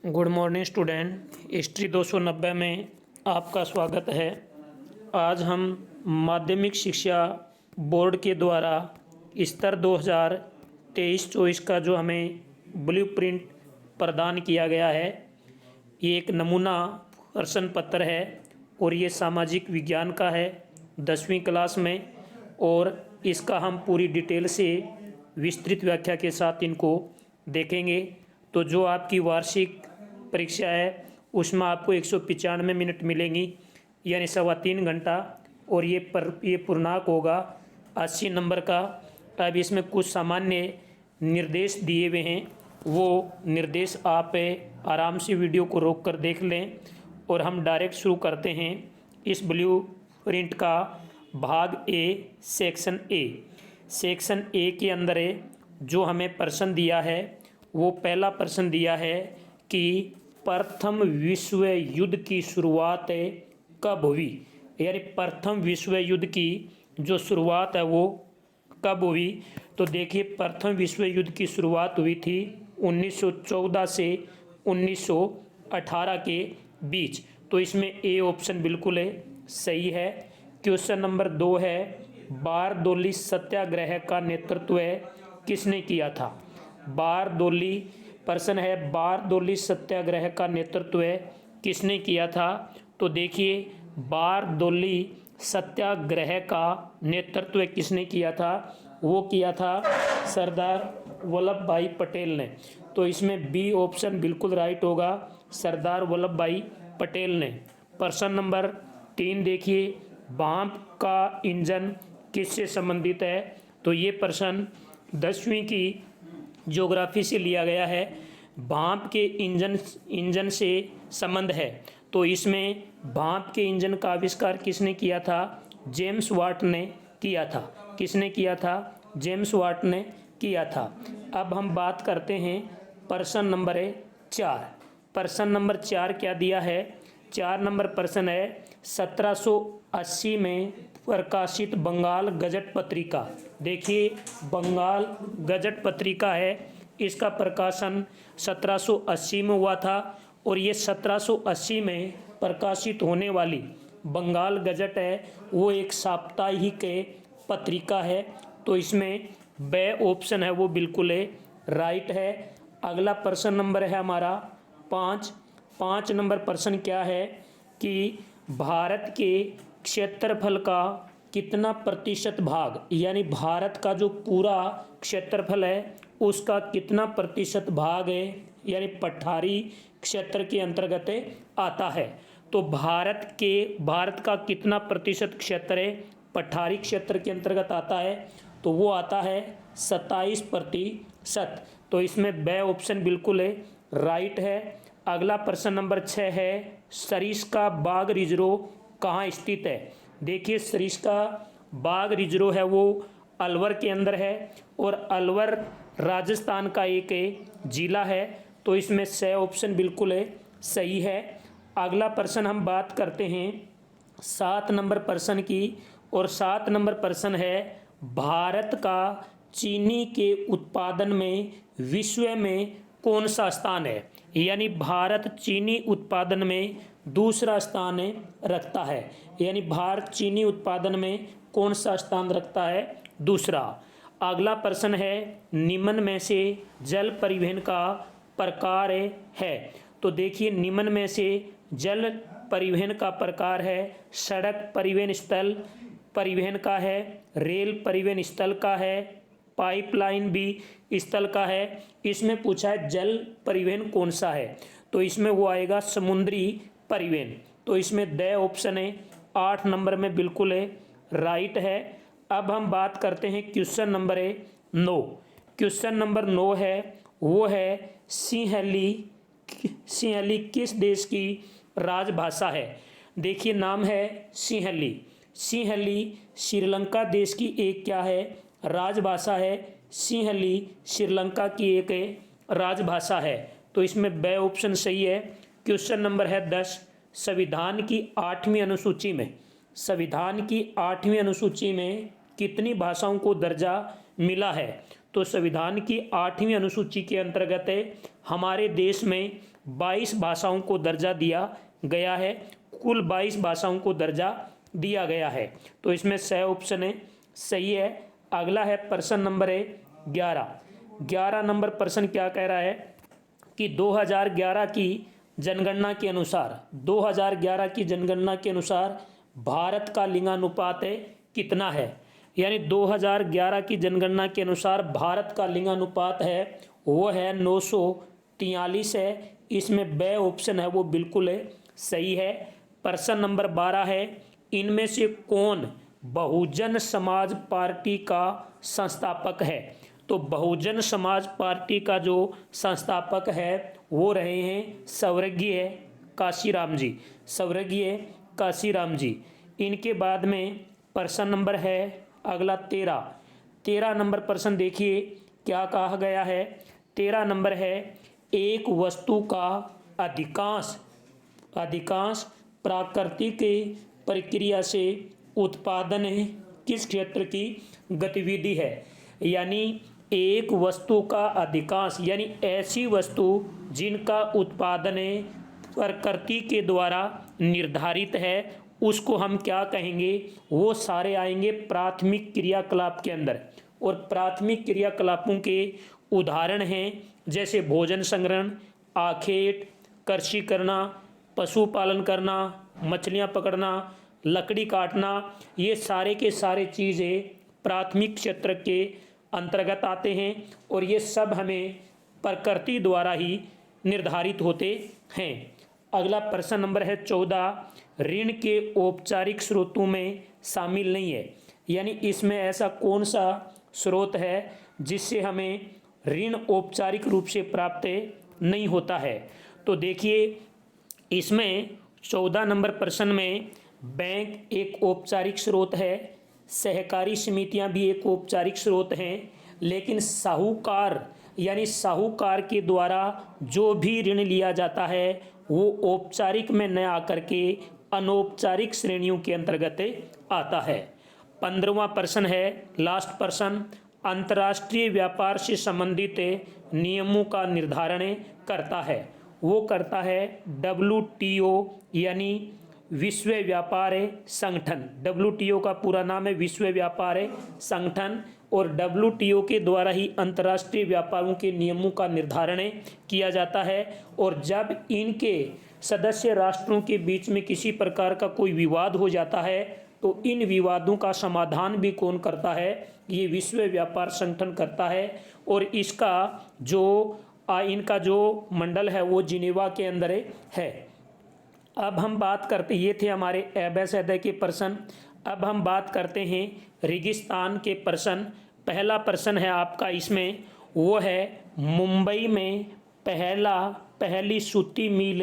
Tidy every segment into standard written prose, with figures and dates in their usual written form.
Good morning student. History 290 में आपका स्वागत है। आज हम माध्यमिक शिक्षा बोर्ड के द्वारा स्तर 2023-24 का जो हमें ब्लूप्रिंट प्रदान किया गया है, ये एक नमूना प्रश्न पत्र है और ये सामाजिक विज्ञान का है 10वीं क्लास में, और इसका हम पूरी डिटेल से विस्तृत व्याख्या के साथ इनको देखेंगे। तो जो आपकी वार्षिक परीक्षा है उसमें आपको 195 मिनट मिलेंगी, यानी 3.25 घंटा, और ये पूर्णांक होगा 80 नंबर का। अब इसमें कुछ सामान्य निर्देश दिए हुए हैं, वो निर्देश आप आराम से वीडियो को रोक कर देख लें। और हम डायरेक्ट शुरू करते हैं इस ब्लू प्रिंट का भाग ए, सेक्शन ए। सेक्शन ए के अंदर जो हमें प्रश्न दिया है, वो पहला प्रश्न दिया है कि प्रथम विश्व युद्ध की शुरुआत कब हुई, यानी प्रथम विश्व युद्ध की जो शुरुआत है वो कब हुई। तो देखिए, प्रथम विश्व युद्ध की शुरुआत हुई थी 1914 से 1918 के बीच। तो इसमें ए ऑप्शन बिल्कुल सही है। क्वेश्चन नंबर 2 है, बारदोली सत्याग्रह का नेतृत्व किसने किया था। बारदोली प्रश्न है, बारदोली सत्याग्रह का नेतृत्व किसने किया था। तो देखिए, बारदोली सत्याग्रह का नेतृत्व किसने किया था, वो किया था सरदार वल्लभ भाई पटेल ने। तो इसमें बी ऑप्शन बिल्कुल राइट होगा, सरदार वल्लभ भाई पटेल ने। प्रश्न नंबर 3 देखिए, भाप का इंजन किससे संबंधित है। तो ये प्रश्न 10वीं की ज्योग्राफी से लिया गया है। भाप के इंजन से संबंध है। तो इसमें भाप के इंजन का आविष्कार किसने किया था, जेम्स वाट ने किया था। किसने किया था, जेम्स वाट ने किया था। अब हम बात करते हैं प्रश्न नंबर 4। प्रश्न नंबर 4 क्या दिया है। 4 नंबर प्रश्न है, 1780 में प्रकाशित बंगाल गजट पत्रिका। देखिए, बंगाल गजट पत्रिका है, इसका प्रकाशन 1780 में हुआ था, और ये 1780 में प्रकाशित होने वाली बंगाल गजट है वो एक साप्ताहिक पत्रिका है। तो इसमें बे ऑप्शन है वो बिल्कुल राइट है। अगला प्रश्न नंबर है हमारा 5 नंबर प्रश्न क्या है कि भारत के क्षेत्रफल का कितना प्रतिशत भाग, यानी भारत का जो पूरा क्षेत्रफल है उसका कितना प्रतिशत भाग है, यानी पठारी क्षेत्र के अंतर्गत आता है। तो भारत का कितना प्रतिशत क्षेत्र है पठारी क्षेत्र के अंतर्गत आता है, तो वो आता है 27%। तो इसमें बे ऑप्शन बिल्कुल राइट है। अगला प्रश्न नंबर 6 है, सरिस्का बाग रिजर्व कहाँ स्थित है। देखिए, सरिस्का बाग रिजर्व है वो अलवर के अंदर है, और अलवर राजस्थान का एक जिला है। तो इसमें से ऑप्शन बिल्कुल सही है। अगला प्रश्न हम बात करते हैं 7 नंबर प्रश्न की, और 7 नंबर प्रश्न है, भारत का चीनी के उत्पादन में विश्व में कौन सा स्थान है, यानी भारत चीनी उत्पादन में दूसरा स्थान रखता है, यानी भारत चीनी उत्पादन में कौन सा स्थान रखता है, दूसरा। अगला प्रश्न है, निम्न में से जल परिवहन का प्रकार है। तो देखिए, निम्न में से जल परिवहन का प्रकार है, सड़क परिवहन स्थल परिवहन का है, रेल परिवहन स्थल का है, पाइपलाइन भी स्थल का है। इसमें पूछा है जल परिवहन कौन सा है, तो इसमें वो आएगा समुद्री परिवहन। तो इसमें द ऑप्शन 8 नंबर में बिल्कुल राइट है। अब हम बात करते हैं क्वेश्चन नंबर 9। क्वेश्चन नंबर 9 है, वो है सिंहली किस देश की राजभाषा है। देखिए, नाम है सिंहली। सिंहली श्रीलंका देश की एक क्या है, राजभाषा है। सिंहली श्रीलंका की एक राजभाषा है। तो इसमें बे ऑप्शन सही है। क्वेश्चन नंबर है 10, संविधान की 8वीं अनुसूची में, संविधान की 8वीं अनुसूची में कितनी भाषाओं को दर्जा मिला है। तो संविधान की 8वीं अनुसूची के अंतर्गत हमारे देश में 22 भाषाओं को दर्जा दिया गया है, कुल 22 भाषाओं को दर्जा दिया गया है। तो इसमें सही ऑप्शन है, सही है। अगला है प्रश्न नंबर 11 नंबर प्रश्न क्या कह रहा है कि 2011 की जनगणना के अनुसार 2011 की जनगणना के अनुसार भारत का लिंगानुपात कितना है। यानी 2011 की जनगणना के अनुसार भारत का लिंगानुपात है वो है 943 है। इसमें ब ऑप्शन है वो बिल्कुल सही है। प्रश्न नंबर 12 है, इनमें से कौन बहुजन समाज पार्टी का संस्थापक है। तो बहुजन समाज पार्टी का जो संस्थापक है वो रहे हैं स्वर्गीय काशीराम जी, स्वर्गीय काशीराम जी। इनके बाद में प्रश्न नंबर है अगला 13 नंबर प्रश्न देखिए क्या कहा गया है। 13 नंबर है, एक वस्तु का अधिकांश प्राकृतिक प्रक्रिया से उत्पादन किस क्षेत्र की गतिविधि है। यानी एक वस्तु का अधिकांश यानी ऐसी वस्तु जिनका उत्पादन प्रकृति के द्वारा निर्धारित है उसको हम क्या कहेंगे, वो सारे आएंगे प्राथमिक क्रियाकलाप के अंदर। और प्राथमिक क्रियाकलापों के उदाहरण हैं जैसे भोजन संग्रहण, आखेट, कृषि करना, पशुपालन करना, मछलियां पकड़ना, लकड़ी काटना, ये सारे के सारे चीज़ें प्राथमिक क्षेत्र के अंतर्गत आते हैं और ये सब हमें प्रकृति द्वारा ही निर्धारित होते हैं। अगला प्रश्न नंबर है 14, ऋण के औपचारिक स्रोतों में शामिल नहीं है। यानी इसमें ऐसा कौन सा स्रोत है जिससे हमें ऋण औपचारिक रूप से प्राप्त नहीं होता है। तो देखिए इसमें 14 नंबर प्रश्न में बैंक एक औपचारिक स्रोत है, सहकारी समितियां भी एक औपचारिक स्रोत हैं, लेकिन साहूकार यानी साहूकार के द्वारा जो भी ऋण लिया जाता है वो औपचारिक में न आकर के अनौपचारिक श्रेणियों के अंतर्गत आता है। 15वां प्रश्न है लास्ट प्रश्न, अंतर्राष्ट्रीय व्यापार से संबंधित नियमों का निर्धारण करता है। वो करता है WTO यानी विश्व व्यापार संगठन। WTO का पूरा नाम है विश्व व्यापार संगठन और WTO के द्वारा ही अंतर्राष्ट्रीय व्यापारों के नियमों का निर्धारण किया जाता है। और जब इनके सदस्य राष्ट्रों के बीच में किसी प्रकार का कोई विवाद हो जाता है तो इन विवादों का समाधान भी कौन करता है, ये विश्व व्यापार संगठन करता है। और इसका इनका जो मंडल है वो जिनेवा के अंदर है। अब हम बात करते, ये थे हमारे एबेसैदे के प्रश्न। अब हम बात करते हैं रेगिस्तान के प्रश्न। पहला प्रश्न है आपका इसमें वो है, मुंबई में पहली सूती मिल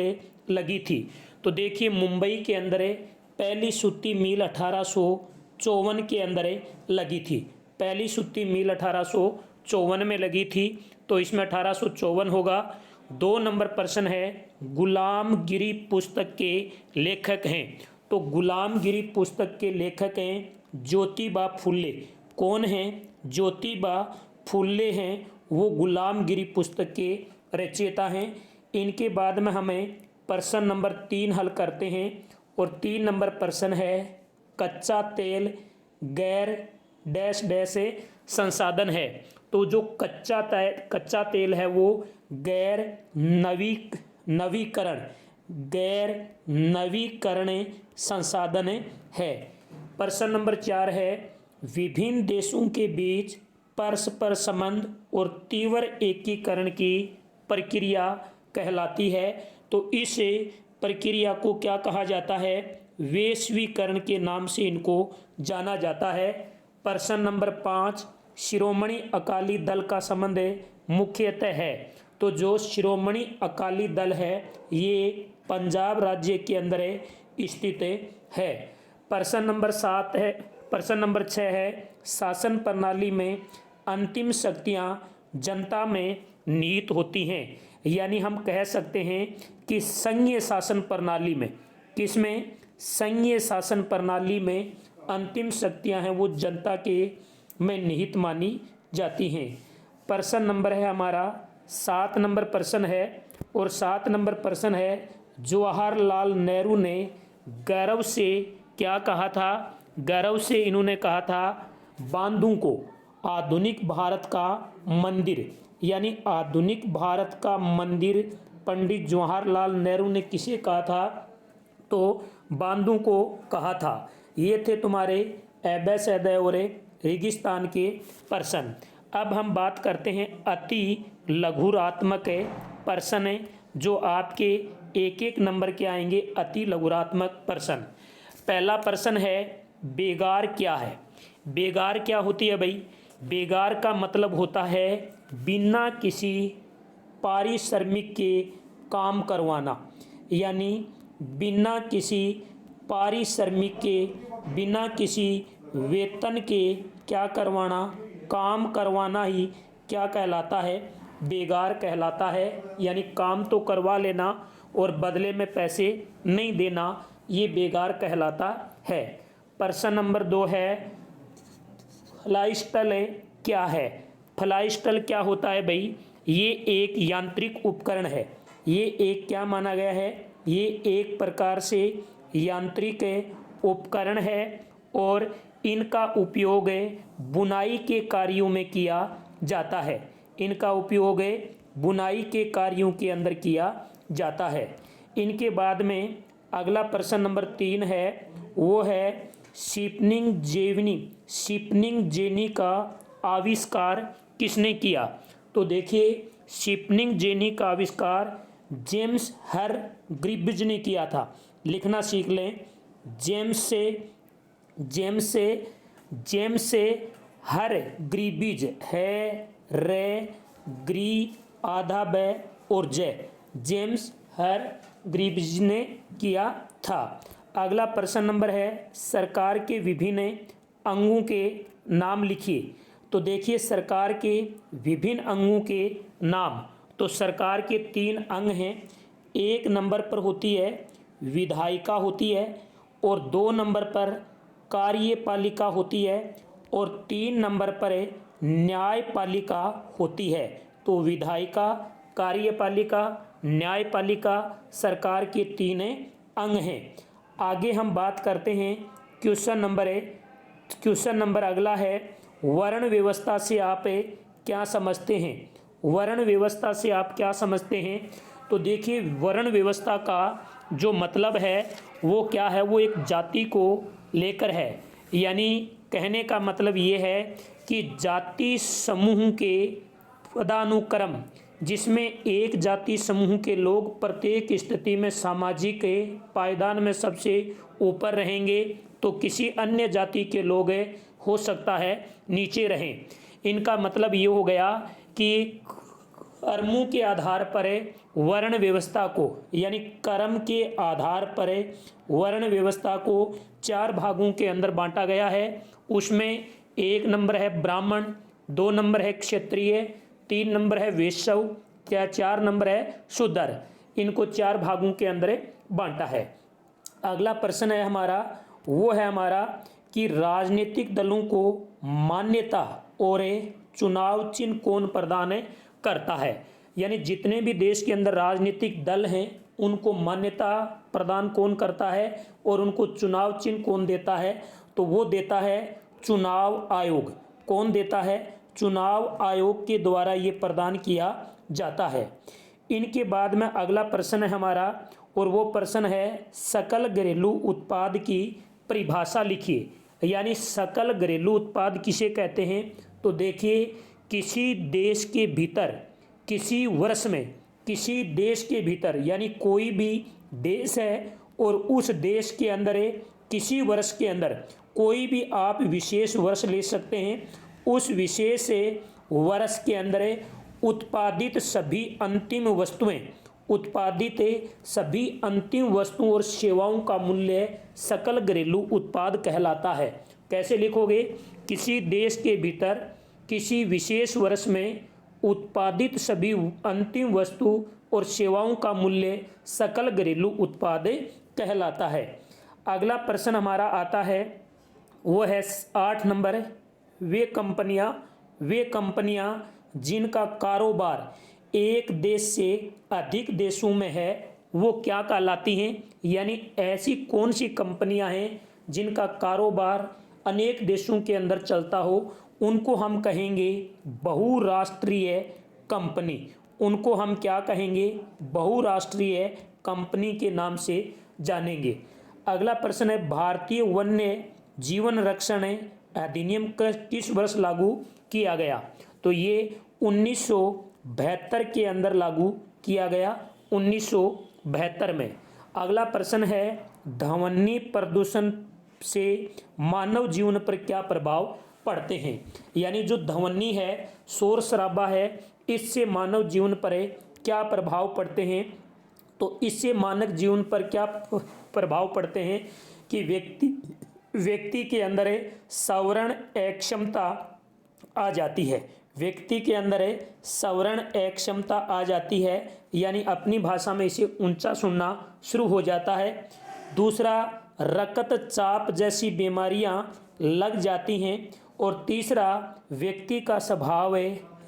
लगी थी। तो देखिए मुंबई के अंदर पहली सूती मिल 1854 के अंदर लगी थी। पहली सूती मिल 1854 में लगी थी, तो इसमें 1854 होगा। 2 नंबर प्रश्न है, गुलामगिरी पुस्तक के लेखक हैं। तो गुलामगिरी पुस्तक के लेखक हैं ज्योतिबा फुले। कौन हैं? ज्योतिबा फुले हैं, वो गुलामगिरी पुस्तक के रचयिता हैं। इनके बाद में हमें प्रश्न नंबर 3 हल करते हैं और 3 नंबर प्रश्न है, कच्चा तेल गैर डैश डैश संसाधन है। तो जो कच्चा तेल है वो गैर नवीकरण संसाधन है। प्रश्न नंबर 4 है, विभिन्न देशों के बीच परस्पर संबंध और तीव्र एकीकरण की प्रक्रिया कहलाती है। तो इस प्रक्रिया को क्या कहा जाता है? वैश्वीकरण के नाम से इनको जाना जाता है। प्रश्न नंबर 5, शिरोमणि अकाली दल का संबंध मुख्यतः है। तो जो शिरोमणि अकाली दल है ये पंजाब राज्य के अंदर स्थित है। प्रश्न नंबर 6 है, शासन प्रणाली में अंतिम शक्तियां जनता में निहित होती हैं। यानी हम कह सकते हैं कि संघीय शासन प्रणाली में, किसमें? संघीय शासन प्रणाली में अंतिम शक्तियां हैं वो जनता के में निहित मानी जाती हैं। प्रश्न नंबर है हमारा 7 नंबर प्रश्न है, और 7 नंबर प्रश्न है जवाहरलाल नेहरू ने गौरव से क्या कहा था? गौरव से इन्होंने कहा था बांधों को आधुनिक भारत का मंदिर, यानी आधुनिक भारत का मंदिर पंडित जवाहरलाल नेहरू ने किसे कहा था? तो बांधों को कहा था। ये थे तुम्हारे एबेसैदय और रेगिस्तान के प्रश्न। अब हम बात करते हैं अति लघुरात्मक प्रश्न, जो आपके एक एक नंबर के आएंगे। अति लघुरात्मक प्रश्न। पहला प्रश्न है बेगार क्या है? बेगार क्या होती है भाई? बेगार का मतलब होता है बिना किसी पारिश्रमिक के काम करवाना, यानी बिना किसी पारिश्रमिक के, बिना किसी वेतन के क्या करवाना? काम करवाना ही क्या कहलाता है? बेगार कहलाता है। यानी काम तो करवा लेना और बदले में पैसे नहीं देना, ये बेगार कहलाता है। प्रश्न नंबर 2 है फ्लाईस्टल क्या है? फ्लाईस्टल क्या होता है भाई? ये एक यांत्रिक उपकरण है। ये एक क्या माना गया है? ये एक प्रकार से यांत्रिक उपकरण है और इनका उपयोग बुनाई के कार्यों में किया जाता है। इनका उपयोग बुनाई के कार्यों के अंदर किया जाता है। इनके बाद में अगला प्रश्न नंबर 3 है, वो है शिपनिंग जेनी। शिपनिंग जेनी का आविष्कार किसने किया? तो देखिए शिपनिंग जेनी का आविष्कार जेम्स हर ग्रिब्ज ने किया था। लिखना सीख लें। जेम्स से हर ग्रिब्ज है, रे ग्री आधा ब और जय। जेम्स हर ग्रिब्ज ने किया था। अगला प्रश्न नंबर है सरकार के विभिन्न अंगों के नाम लिखिए। तो देखिए सरकार के विभिन्न अंगों के नाम। तो सरकार के 3 अंग हैं। 1 नंबर पर होती है विधायिका होती है, और 2 नंबर पर कार्यपालिका होती है, और 3 नंबर पर न्यायपालिका होती है। तो विधायिका, कार्यपालिका, न्यायपालिका सरकार के 3 अंग हैं। आगे हम बात करते हैं क्वेश्चन नंबर अगला है वर्ण व्यवस्था से आप क्या समझते हैं? वर्ण व्यवस्था से आप क्या समझते हैं? तो देखिए वर्ण व्यवस्था का जो मतलब है वो क्या है? वो एक जाति को लेकर है। यानी कहने का मतलब ये है कि जाति समूह के पदानुक्रम, जिसमें एक जाति समूह के लोग प्रत्येक स्थिति में सामाजिक पायदान में सबसे ऊपर रहेंगे, तो किसी अन्य जाति के लोग हो सकता है नीचे रहें। इनका मतलब ये हो गया कि कर्मों के आधार पर वर्ण व्यवस्था को, यानी कर्म के आधार पर वर्ण व्यवस्था को 4 भागों के अंदर बांटा गया है। उसमें 1 नंबर है ब्राह्मण, 2 नंबर है क्षत्रिय, 3 नंबर है वैश्य, 4 नंबर है शूद्र। इनको 4 भागों के अंदर बांटा है। अगला प्रश्न है हमारा, वो है हमारा कि राजनीतिक दलों को मान्यता और चुनाव चिन्ह कौन प्रदान करता है? यानी जितने भी देश के अंदर राजनीतिक दल हैं उनको मान्यता प्रदान कौन करता है और उनको चुनाव चिन्ह कौन देता है? तो वो देता है चुनाव आयोग। कौन देता है? चुनाव आयोग के द्वारा ये प्रदान किया जाता है। इनके बाद में अगला प्रश्न है हमारा, और वो प्रश्न है सकल घरेलू उत्पाद की परिभाषा लिखिए। यानी सकल घरेलू उत्पाद किसे कहते हैं? तो देखिए किसी देश के भीतर, किसी वर्ष में, किसी देश के भीतर, यानी कोई भी देश है और उस देश के अंदर किसी वर्ष के अंदर कोई भी आप विशेष वर्ष ले सकते हैं। उस विशेष वर्ष के अंदर उत्पादित सभी अंतिम वस्तुओं और सेवाओं का मूल्य सकल घरेलू उत्पाद कहलाता है। कैसे लिखोगे? किसी देश के भीतर किसी विशेष वर्ष में उत्पादित सभी अंतिम वस्तु और सेवाओं का मूल्य सकल घरेलू उत्पाद कहलाता है। अगला प्रश्न हमारा आता है, वो है 8 नंबर, वे कंपनियां जिनका कारोबार एक देश से अधिक देशों में है वो क्या कहलाती हैं? यानी ऐसी कौन सी कंपनियां हैं जिनका कारोबार अनेक देशों के अंदर चलता हो, उनको हम कहेंगे बहुराष्ट्रीय कंपनी। उनको हम क्या कहेंगे? बहुराष्ट्रीय कंपनी के नाम से जानेंगे। अगला प्रश्न है, भारतीय वन्य जीवन रक्षण अधिनियम किस वर्ष लागू किया गया? तो ये 1972 के अंदर लागू किया गया, 1972 में। अगला प्रश्न है, ध्वनि प्रदूषण से मानव जीवन पर क्या प्रभाव पड़ते हैं? यानी जो ध्वनि है, शोर शराबा है, इससे मानव जीवन पर क्या प्रभाव पड़ते हैं? तो इससे मानव जीवन पर क्या प्रभाव पड़ते हैं कि व्यक्ति के अंदर श्रवण अक्षमता आ जाती है। व्यक्ति के अंदर श्रवण अक्षमता आ जाती है, यानी अपनी भाषा में इसे ऊंचा सुनना शुरू हो जाता है। दूसरा, रक्तचाप जैसी बीमारियां लग जाती हैं। और तीसरा, व्यक्ति का स्वभाव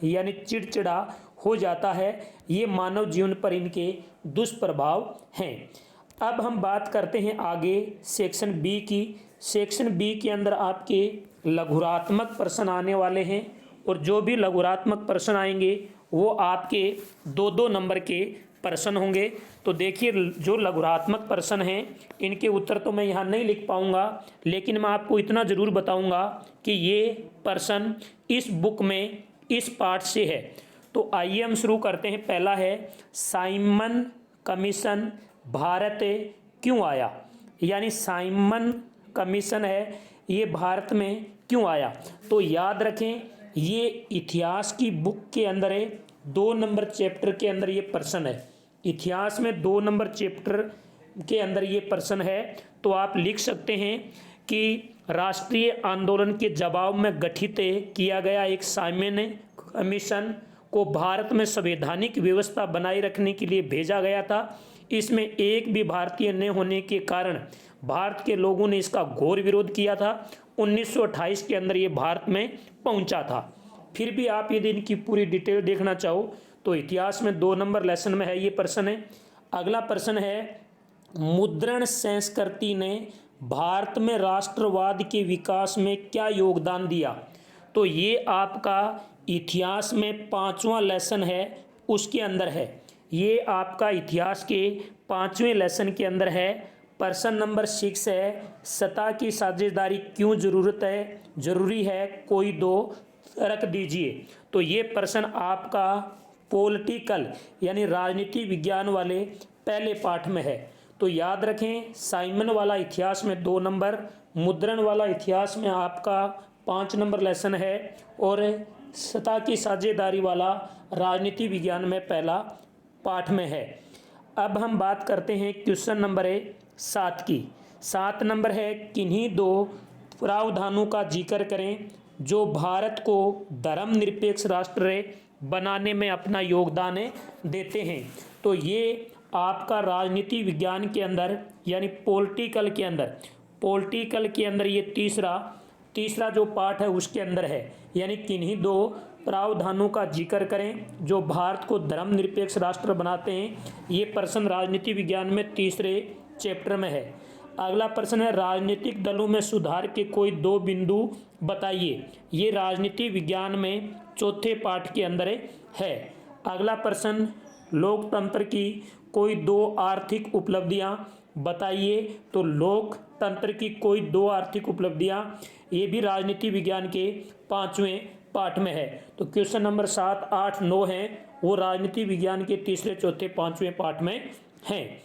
यानी चिड़चिड़ा हो जाता है। ये मानव जीवन पर इनके दुष्प्रभाव हैं। अब हम बात करते हैं आगे सेक्शन बी की। सेक्शन बी के अंदर आपके लघुरात्मक प्रश्न आने वाले हैं, और जो भी लघुरात्मक प्रश्न आएंगे वो आपके 2-2 नंबर के प्रश्न होंगे। तो देखिए, जो लघुरात्मक प्रश्न हैं इनके उत्तर तो मैं यहाँ नहीं लिख पाऊँगा, लेकिन मैं आपको इतना ज़रूर बताऊँगा कि ये प्रश्न इस बुक में इस पाठ से है। तो आइए हम शुरू करते हैं। पहला है, साइमन कमीशन भारत क्यों आया? यानी साइमन कमीशन है, ये भारत में क्यों आया? तो याद रखें, ये इतिहास की बुक के अंदर है, 2 नंबर चैप्टर के अंदर ये प्रश्न है। इतिहास में 2 नंबर चैप्टर के अंदर ये प्रश्न है। तो आप लिख सकते हैं कि राष्ट्रीय आंदोलन के जवाब में गठित किया गया एक साइमन कमीशन को भारत में संवैधानिक व्यवस्था बनाए रखने के लिए भेजा गया था। इसमें एक भी भारतीय न होने के कारण भारत के लोगों ने इसका घोर विरोध किया था। 1928 के अंदर ये भारत में पहुंचा था। फिर भी आप यदि इनकी पूरी डिटेल देखना चाहो तो इतिहास में 2 नंबर लेसन में है, ये प्रश्न है। अगला प्रश्न है, मुद्रण संस्कृति ने भारत में राष्ट्रवाद के विकास में क्या योगदान दिया? तो ये आपका इतिहास में 5वां लेसन है, उसके अंदर है। ये आपका इतिहास के 5वें लेसन के अंदर है। प्रश्न नंबर 6 है, सत्ता की साझेदारी क्यों जरूरी है, कोई 2 रख दीजिए। तो ये प्रश्न आपका पॉलिटिकल यानी राजनीति विज्ञान वाले पहले पाठ में है। तो याद रखें, साइमन वाला इतिहास में 2 नंबर, मुद्रण वाला इतिहास में आपका 5 नंबर लेसन है, और सत्ता की साझेदारी वाला राजनीति विज्ञान में पहला पाठ में है। अब हम बात करते हैं क्वेश्चन नंबर 7 की। 7 नंबर है, किन्हीं 2 प्रावधानों का जिक्र करें जो भारत को धर्मनिरपेक्ष राष्ट्र बनाने में अपना योगदान देते हैं। तो ये आपका राजनीति विज्ञान के अंदर यानी पॉलिटिकल के अंदर ये तीसरा जो पार्ट है उसके अंदर है। यानी किन्हीं 2 प्रावधानों का जिक्र करें जो भारत को धर्मनिरपेक्ष राष्ट्र बनाते हैं। ये प्रश्न राजनीति विज्ञान में तीसरे चैप्टर में है। अगला प्रश्न है, राजनीतिक दलों में सुधार के कोई 2 बिंदु बताइए। ये राजनीति विज्ञान में चौथे पाठ के अंदर है। अगला प्रश्न, लोकतंत्र की कोई 2 आर्थिक उपलब्धियां बताइए। तो लोकतंत्र की कोई 2 आर्थिक उपलब्धियां, ये भी राजनीति विज्ञान के 5वें पाठ में है। तो क्वेश्चन नंबर 7, 8, 9 हैं वो राजनीति विज्ञान के तीसरे, चौथे, 5वें पाठ में हैं।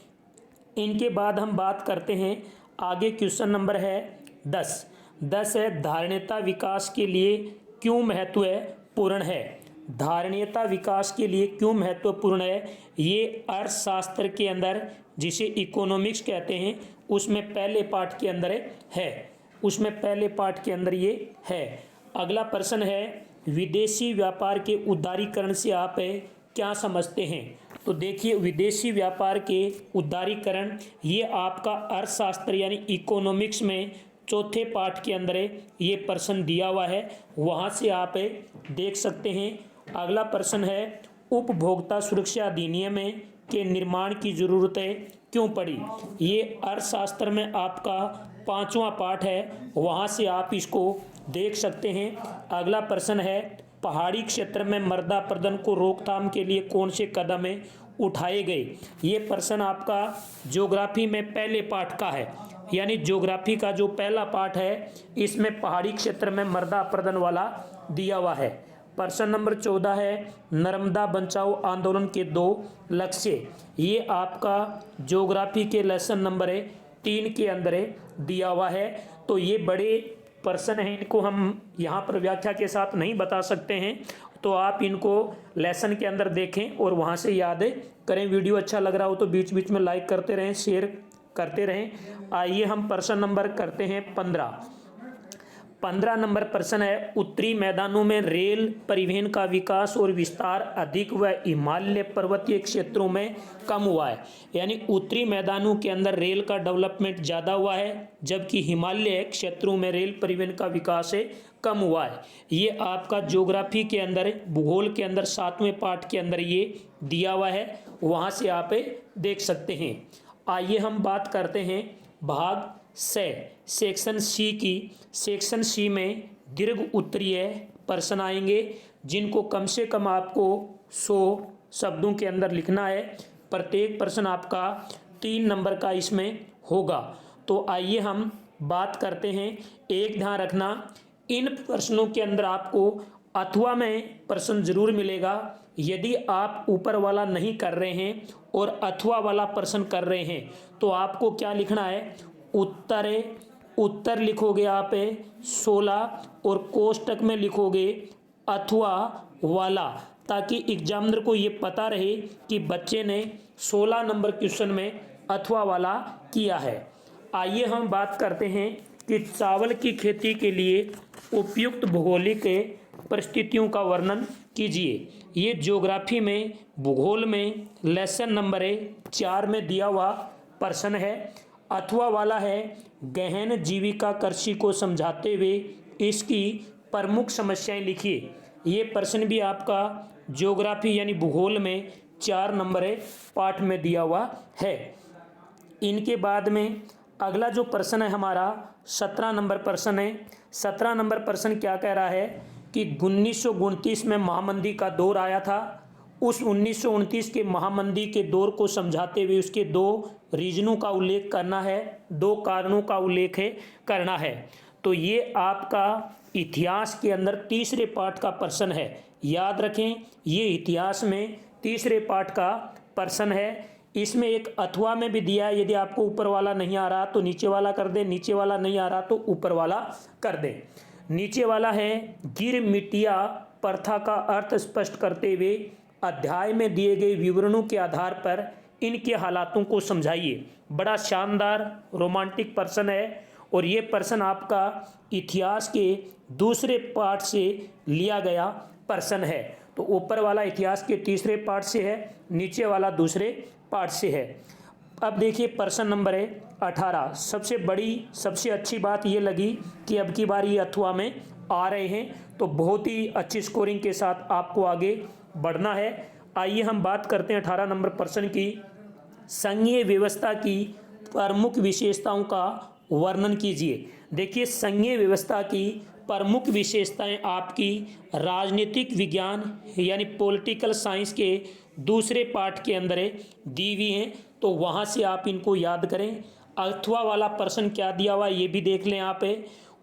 इनके बाद हम बात करते हैं आगे। क्वेश्चन नंबर है 10 है, धारणीयता विकास के लिए क्यों महत्वपूर्ण है? धारणीयता विकास के लिए क्यों महत्वपूर्ण है? ये अर्थशास्त्र के अंदर, जिसे इकोनॉमिक्स कहते हैं, उसमें पहले पाठ के अंदर ये है। अगला प्रश्न है, विदेशी व्यापार के उदारीकरण से आप क्या समझते हैं? तो देखिए, विदेशी व्यापार के उदारीकरण ये आपका अर्थशास्त्र यानी इकोनॉमिक्स में चौथे पाठ के अंदर ये प्रश्न दिया हुआ है, वहाँ से आप देख सकते हैं। अगला प्रश्न है उपभोक्ता सुरक्षा अधिनियम के निर्माण की जरूरत क्यों पड़ी। ये अर्थशास्त्र में आपका 5वां पाठ है, वहाँ से आप इसको देख सकते हैं। अगला प्रश्न है पहाड़ी क्षेत्र में मृदा अपरदन को रोकथाम के लिए कौन से कदम उठाए गए। ये प्रश्न आपका ज्योग्राफी में पहले पाठ का है, यानी ज्योग्राफी का जो पहला पाठ है इसमें पहाड़ी क्षेत्र में मृदा अपरदन वाला दिया हुआ है। प्रश्न नंबर 14 है नर्मदा बचाओ आंदोलन के 2 लक्ष्य। ये आपका ज्योग्राफी के लेसन नंबर 3 के अंदर दिया हुआ है। तो ये बड़े प्रश्न हैं, इनको हम यहाँ पर व्याख्या के साथ नहीं बता सकते हैं, तो आप इनको लेसन के अंदर देखें और वहाँ से याद करें। वीडियो अच्छा लग रहा हो तो बीच बीच में लाइक करते रहें, शेयर करते रहें। आइए हम प्रश्न नंबर करते हैं 15 नंबर प्रश्न है उत्तरी मैदानों में रेल परिवहन का विकास और विस्तार अधिक व हिमालय पर्वतीय क्षेत्रों में कम हुआ है। यानी उत्तरी मैदानों के अंदर रेल का डेवलपमेंट ज़्यादा हुआ है, जबकि हिमालय क्षेत्रों में रेल परिवहन का विकास कम हुआ है। ये आपका ज्योग्राफी के अंदर भूगोल के अंदर 7वें पाठ के अंदर ये दिया हुआ है, वहाँ से आप देख सकते हैं। आइए हम बात करते हैं भाग सेक्शन सी की। सेक्शन सी में दीर्घ उत्तरीय प्रश्न आएंगे, जिनको कम से कम आपको 100 शब्दों के अंदर लिखना है। प्रत्येक प्रश्न आपका 3 नंबर का इसमें होगा। तो आइए हम बात करते हैं। एक ध्यान रखना, इन प्रश्नों के अंदर आपको अथवा में प्रश्न जरूर मिलेगा। यदि आप ऊपर वाला नहीं कर रहे हैं और अथवा वाला प्रश्न कर रहे हैं तो आपको क्या लिखना है, उत्तर लिखोगे आप 16 और कोष्टक में लिखोगे अथवा वाला, ताकि एग्जामिनर को ये पता रहे कि बच्चे ने 16 नंबर क्वेश्चन में अथवा वाला किया है। आइए हम बात करते हैं कि चावल की खेती के लिए उपयुक्त भौगोलिक परिस्थितियों का वर्णन कीजिए। ये ज्योग्राफी में भूगोल में लेसन नंबर 4 में दिया हुआ प्रश्न है। अथवा वाला है गहन जीविका कृषि को समझाते हुए इसकी प्रमुख समस्याएं लिखिए। ये प्रश्न भी आपका ज्योग्राफी यानी भूगोल में 4 नंबर पाठ में दिया हुआ है। इनके बाद में अगला जो प्रश्न है हमारा 17 नंबर प्रश्न है। 17 नंबर प्रश्न क्या कह रहा है कि 1929 में महामंदी का दौर आया था। उस 1929 के महामंदी के दौर को समझाते हुए उसके 2 रीजनों का उल्लेख करना है, 2 कारणों का उल्लेख करना है। तो ये आपका इतिहास के अंदर तीसरे पाठ का प्रश्न है। याद रखें, ये इतिहास में तीसरे पाठ का प्रश्न है। इसमें एक अथवा में भी दिया है, यदि आपको ऊपर वाला नहीं आ रहा तो नीचे वाला कर दे, नीचे वाला नहीं आ रहा तो ऊपर वाला कर दे। नीचे वाला है गिर मिटिया प्रथा का अर्थ स्पष्ट करते हुए अध्याय में दिए गए विवरणों के आधार पर इनके हालातों को समझाइए। बड़ा शानदार रोमांटिक प्रश्न है और ये प्रश्न आपका इतिहास के दूसरे पार्ट से लिया गया प्रश्न है। तो ऊपर वाला इतिहास के तीसरे पार्ट से है, नीचे वाला दूसरे पार्ट से है। अब देखिए प्रश्न नंबर 18। सबसे अच्छी बात ये लगी कि अब की बार ये अथवा में आ रहे हैं, तो बहुत ही अच्छी स्कोरिंग के साथ आपको आगे बढ़ना है। आइए हम बात करते हैं 18 नंबर प्रश्न की। संघीय व्यवस्था की प्रमुख विशेषताओं का वर्णन कीजिए। देखिए, संघीय व्यवस्था की प्रमुख विशेषताएं आपकी राजनीतिक विज्ञान यानी पॉलिटिकल साइंस के दूसरे पाठ के अंदर दी हुई हैं, तो वहाँ से आप इनको याद करें। अथवा वाला प्रश्न क्या दिया हुआ ये भी देख लें आप।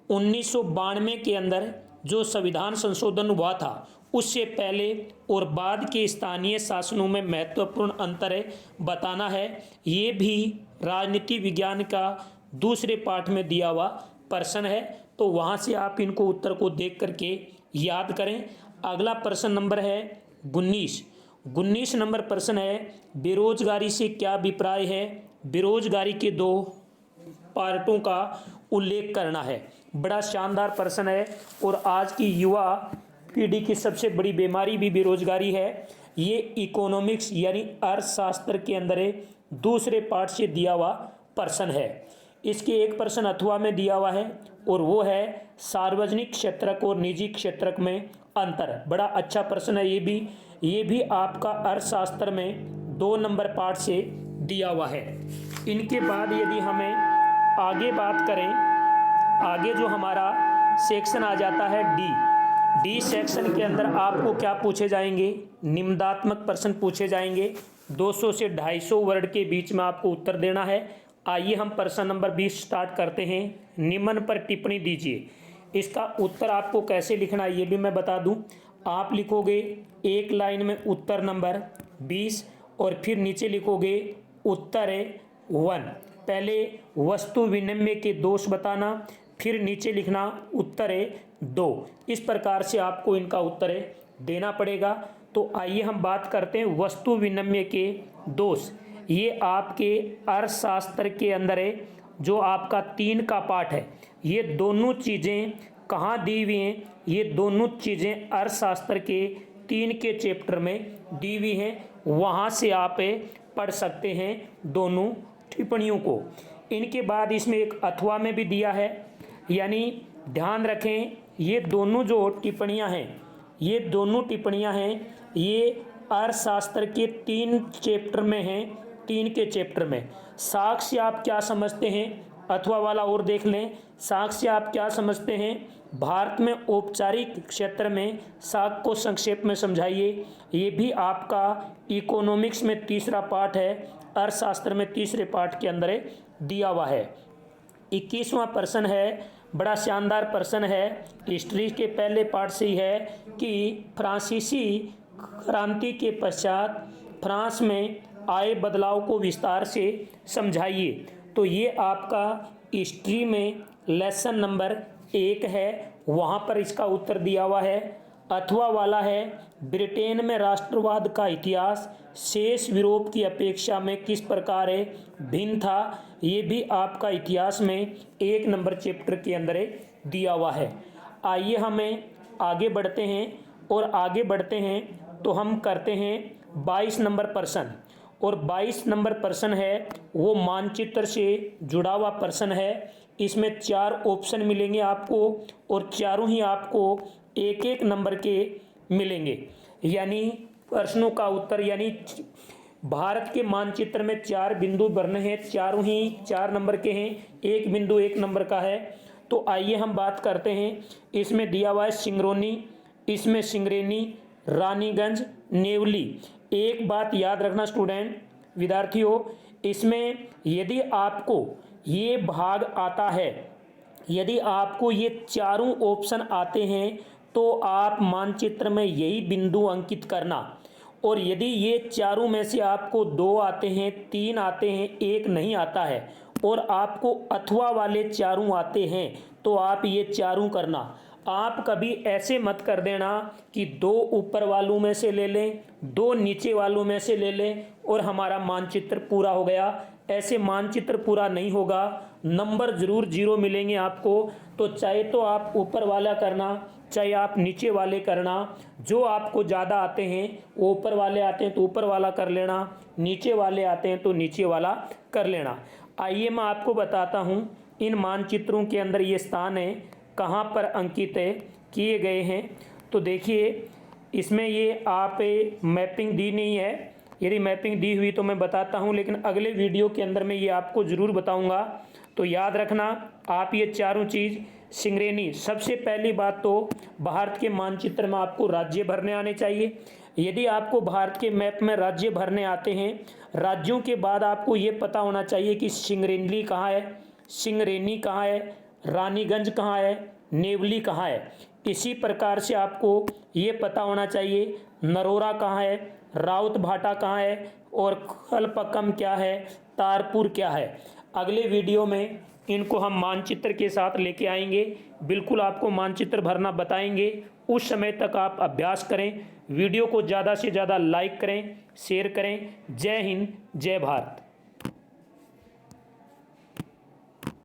1992 के अंदर जो संविधान संशोधन हुआ था उससे पहले और बाद के स्थानीय शासनों में महत्वपूर्ण अंतर बताना है। ये भी राजनीति विज्ञान का दूसरे पाठ में दिया हुआ प्रश्न है, तो वहाँ से आप इनको उत्तर को देख करके याद करें। अगला प्रश्न नंबर है 19 नंबर प्रश्न है बेरोजगारी से क्या अभिप्राय है। बेरोजगारी के 2 पार्टों का उल्लेख करना है। बड़ा शानदार प्रश्न है और आज की युवा पीढ़ी की सबसे बड़ी बीमारी भी बेरोजगारी है। ये इकोनॉमिक्स यानी अर्थशास्त्र के अंदर दूसरे पार्ट से दिया हुआ प्रश्न है। इसके एक प्रश्न अथवा में दिया हुआ है और वो है सार्वजनिक क्षेत्रक और निजी क्षेत्रक में अंतर। बड़ा अच्छा प्रश्न है ये भी आपका अर्थशास्त्र में 2 नंबर पार्ट से दिया हुआ है। इनके बाद यदि हमें आगे बात करें, आगे जो हमारा सेक्शन आ जाता है डी सेक्शन के अंदर आपको क्या पूछे जाएंगे, निम्नात्मक प्रश्न पूछे जाएंगे। 200 से 250 वर्ड के बीच में आपको उत्तर देना है। आइए हम प्रश्न नंबर 20 स्टार्ट करते हैं। निम्न पर टिप्पणी दीजिए। इसका उत्तर आपको कैसे लिखना है ये भी मैं बता दूं। आप लिखोगे एक लाइन में उत्तर नंबर 20 और फिर नीचे लिखोगे उत्तर 1। पहले वस्तु विनिमय के दोष बताना, फिर नीचे लिखना उत्तर 2। इस प्रकार से आपको इनका उत्तर देना पड़ेगा। तो आइए हम बात करते हैं वस्तु विनिमय के दोष। ये आपके अर्थशास्त्र के अंदर है, जो आपका 3 का पार्ट है। ये दोनों चीज़ें कहाँ दी हुई हैं? ये दोनों चीज़ें अर्थशास्त्र के 3 के चैप्टर में दी हुई हैं। वहाँ से आप पढ़ सकते हैं दोनों टिप्पणियों को। इनके बाद इसमें एक अथवा में भी दिया है, यानी ध्यान रखें ये दोनों जो टिप्पणियाँ हैं, ये दोनों टिप्पणियाँ हैं, ये अर्थशास्त्र के 3 चैप्टर में हैं। 3 के चैप्टर में साक्ष्य आप क्या समझते हैं, अथवा वाला और देख लें। साक्ष्य आप क्या समझते हैं? भारत में औपचारिक क्षेत्र में साक्ष्य को संक्षेप में समझाइए। ये भी आपका इकोनॉमिक्स में 3रा पार्ट है, अर्थशास्त्र में 3रे पार्ट के अंदर दिया हुआ है। 21वां प्रश्न है, बड़ा शानदार प्रश्न है, हिस्ट्री के पहले पार्ट से ही है कि फ्रांसीसी क्रांति के पश्चात फ्रांस में आए बदलाव को विस्तार से समझाइए। तो ये आपका हिस्ट्री में लेसन नंबर 1 है, वहाँ पर इसका उत्तर दिया हुआ है। अथवा वाला है, ब्रिटेन में राष्ट्रवाद का इतिहास शेष यूरोप की अपेक्षा में किस प्रकार भिन्न था। ये भी आपका इतिहास में 1 नंबर चैप्टर के अंदर दिया हुआ है। आइए हमें आगे बढ़ते हैं, और आगे बढ़ते हैं तो हम करते हैं 22 नंबर प्रश्न। और 22 नंबर प्रश्न है वो मानचित्र से जुड़ा हुआ प्रश्न है। इसमें 4 ऑप्शन मिलेंगे आपको, और चारों ही आपको 1-1 नंबर के मिलेंगे। यानी प्रश्नों का उत्तर, यानी भारत के मानचित्र में 4 बिंदु भरने हैं, चारों ही 4 नंबर के हैं, 1 बिंदु 1 नंबर का है। तो आइए हम बात करते हैं। इसमें दिया हुआ है सिंगरौली, इसमें सिंगरेनी, रानीगंज, नेवली। एक बात याद रखना स्टूडेंट, विद्यार्थियों, इसमें यदि आपको ये भाग आता है, यदि आपको ये चारों ऑप्शन आते हैं तो आप मानचित्र में यही बिंदु अंकित करना। और यदि ये चारों में से आपको 2 आते हैं, 3 आते हैं, 1 नहीं आता है, और आपको अथवा वाले चारों आते हैं, तो आप ये चारों करना। आप कभी ऐसे मत कर देना कि 2 ऊपर वालों में से ले लें, 2 नीचे वालों में से ले लें और हमारा मानचित्र पूरा हो गया। ऐसे मानचित्र पूरा नहीं होगा, नंबर जरूर 0 मिलेंगे आपको। तो चाहे तो आप ऊपर वाला करना, चाहे आप नीचे वाले करना। जो आपको ज़्यादा आते हैं, वो ऊपर वाले आते हैं तो ऊपर वाला कर लेना, नीचे वाले आते हैं तो नीचे वाला कर लेना। आइए मैं आपको बताता हूँ इन मानचित्रों के अंदर ये स्थान है कहाँ पर अंकित किए गए हैं। तो देखिए इसमें ये आप मैपिंग दी नहीं है, यदि मैपिंग दी हुई तो मैं बताता हूँ, लेकिन अगले वीडियो के अंदर मैं ये आपको ज़रूर बताऊँगा। तो याद रखना आप ये चारों चीज़। सिंगरेनी, सबसे पहली बात तो भारत के मानचित्र में आपको राज्य भरने आने चाहिए। यदि आपको भारत के मैप में राज्य भरने आते हैं, राज्यों के बाद आपको ये पता होना चाहिए कि सिंगरेली कहाँ है, सिंगरेनी कहाँ है, रानीगंज कहाँ है, नेवली कहाँ है। इसी प्रकार से आपको ये पता होना चाहिए नरोरा कहाँ है, राउत भाटा कहाँ है, और खलपक्कम क्या है, तारपुर क्या है। अगले वीडियो में इनको हम मानचित्र के साथ लेके आएंगे, बिल्कुल आपको मानचित्र भरना बताएंगे। उस समय तक आप अभ्यास करें। वीडियो को ज़्यादा से ज़्यादा लाइक करें, शेयर करें। जय हिंद, जय भारत।